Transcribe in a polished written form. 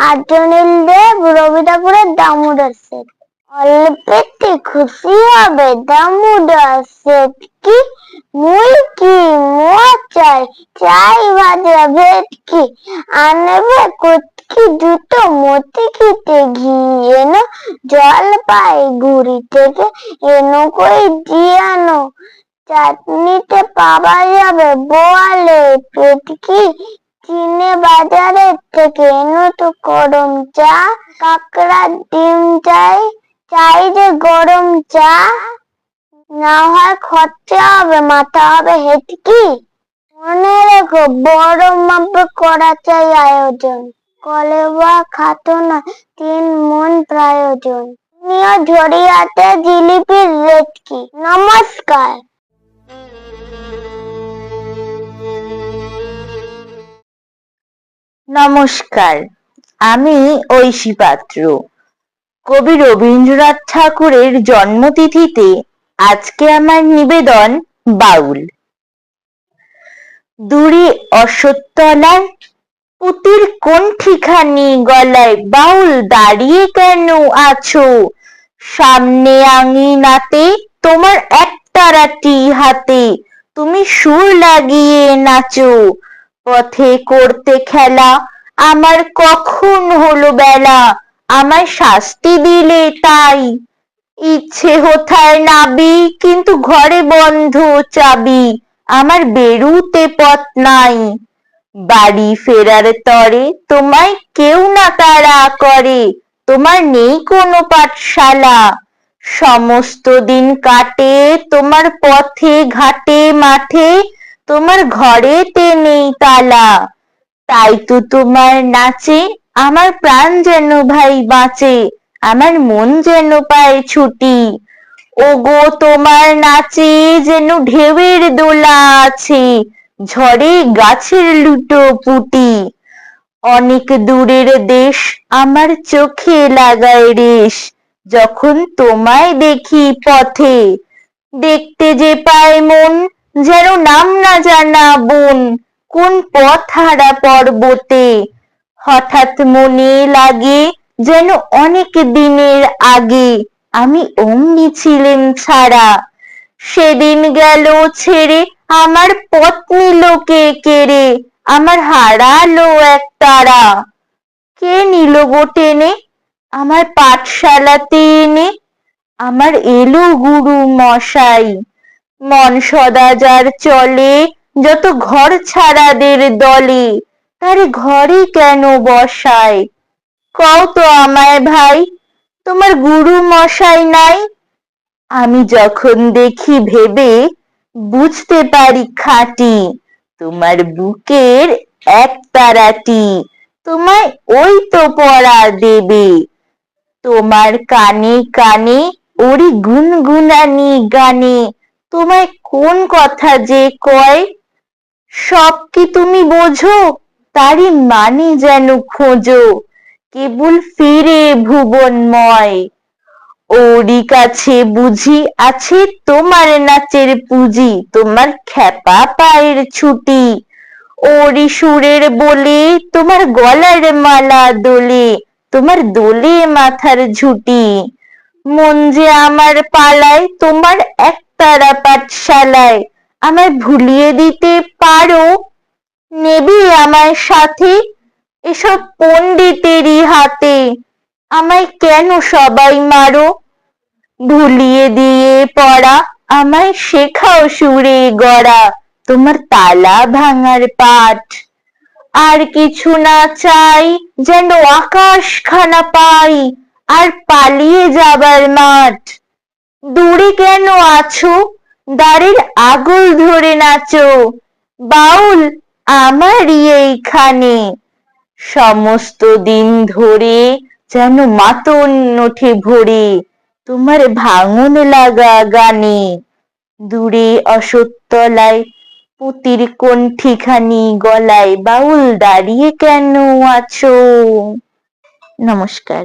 আর্জনিলদেব রবি ঠাকুরের দামোদর সেট। অল্পেতে খুশি হবে দামোদর সেট কি, মুই কি মোয়া চাই, চাই ভাজা ভেটকি, আনবে কুটকি জুতো মতিকিতে ঘি, এনো জলপাইগুড়ি থেকে এনো কই জিয়ানো, চাটনিতে পাওয়া যাবে বোয়ালের পেটকি, চিনে বাজারের থেকে এনো তো গরম চা, কাকড়ার ডিম চাই, চাই যে গরম চা, না হয় খরচা হবে মাথা হবে হেঁটকি। মনে রেখো বড় মাপে করা চাই আয়োজন, কলেবা খাতো না 3 মন প্রয়োজন, নিয়ে ঝরিয়াতে জিলিপির রেট কি। নমস্কার। নমস্কার, আমি ঐশী পাত্র। কবি রবীন্দ্রনাথ ঠাকুরের জন্মতিথিতে আজকে আমার নিবেদন বাউল। দূরে অশ্বত্থতলায় পুতির কণ্ঠিখানি গলায়, বাউল দাঁড়িয়ে কেন আছো, সামনে আঙিনাতে তোমার একতারাটি হাতে, তুমি সুর লাগিয়ে নাচো, পথে করতে খেলা, আমার কখন হলো বেলা, আমায় শাস্তি দিলে তাই, ইচ্ছে হোথায় নাবি কিন্তু ঘরে বন্ধ চাবি, আমার বেরুতে পথ নাই, বাড়ি ফেরার তরে তোমায় কেউ না তাড়া করে, তোমার নেই কোনো পাঠশালা, সমস্ত দিন কাটে তোমার পথে ঘাটে মাঠে, তোমার ঘরেতে নেই তালা, তাই তো তোমার নাচে আমার প্রাণ যেন ভাই বাঁচে, আমার মন যেন পায় ছুটি, ওগো তোমার নাচে যেন ঢেউয়ের দোলা আছে, ঝড়ে গাছের লুটো পুটি, অনেক দূরের দেশ আমার চোখে লাগায় রেশ, যখন তোমায় দেখি পথে, দেখতে যে পায় মন যেন নাম না জানা বন, কোন পথ হারা পর্বতে, হঠাৎ মনে লাগে যেন অনেক দিনের আগে আমি অমনি ছিলেম ছাড়া, সেদিন গেল ছেড়ে আমার পথ নিল কে কেড়ে, আমার হারালো এক তারা, কে নিল গো টেনে আমার পাঠশালাতে এনে, আমার এলো গুরু মশাই, মন সদা যার চলে যত ঘর ছাড়াদের দলে, তার ঘরে কেন বসায়, কও তো আমায় ভাই, তোমার গুরু মশাই নাই, আমি যখন দেখি ভেবে বুঝতে পারি খাঁটি, তোমার বুকের একতারাটি তোমায় ওই তো পড়া দেবে, তোমার কানে কানে ওরি গুনগুনানি গানে, তোমায় কোন কথা যে কয়, সব কি তুমি বোঝো, তারই মানে যেন খোঁজো, কেবল ফিরে ভুবনময়, ওরই কাছে বুঝি আছে তোমার নাচের পুঁজি, তোমার খ্যাপা পায়ের ছুটি, ওরই সুরের বলে তোমার গলার মালা দোলে, তোমার দোলে মাথার ঝুঁটি, মন যে আমার পালায় তোমার একতারা পাঠশালায়, আমায় ভুলিয়ে দিতে পারো, নেবে আমায় সাথে এসব পণ্ডিতেরই হাতে, আমায় কেন সবাই মারো, ভুলিয়ে দিয়ে পড়া আমায় শেখাও সুরে গড়া, তোমার তালা ভাঙার পাঠ, আর কিছু না চাই যেন আকাশ খানা পাই, আর পালিয়ে যাবার মাঠ, দূরে কেন আছো দ্বারের আগল ধরে নাচো, বাউল আমারই এইখানে, সমস্ত দিন ধরে যেন মাতন ওঠে ভোরে, তোমার ভাঙন লাগা গানে, দূরে অশ্বত্থতলায় পুতির কণ্ঠিখানি গলায়, বাউল দাঁড়িয়ে কেন আছো। নমস্কার।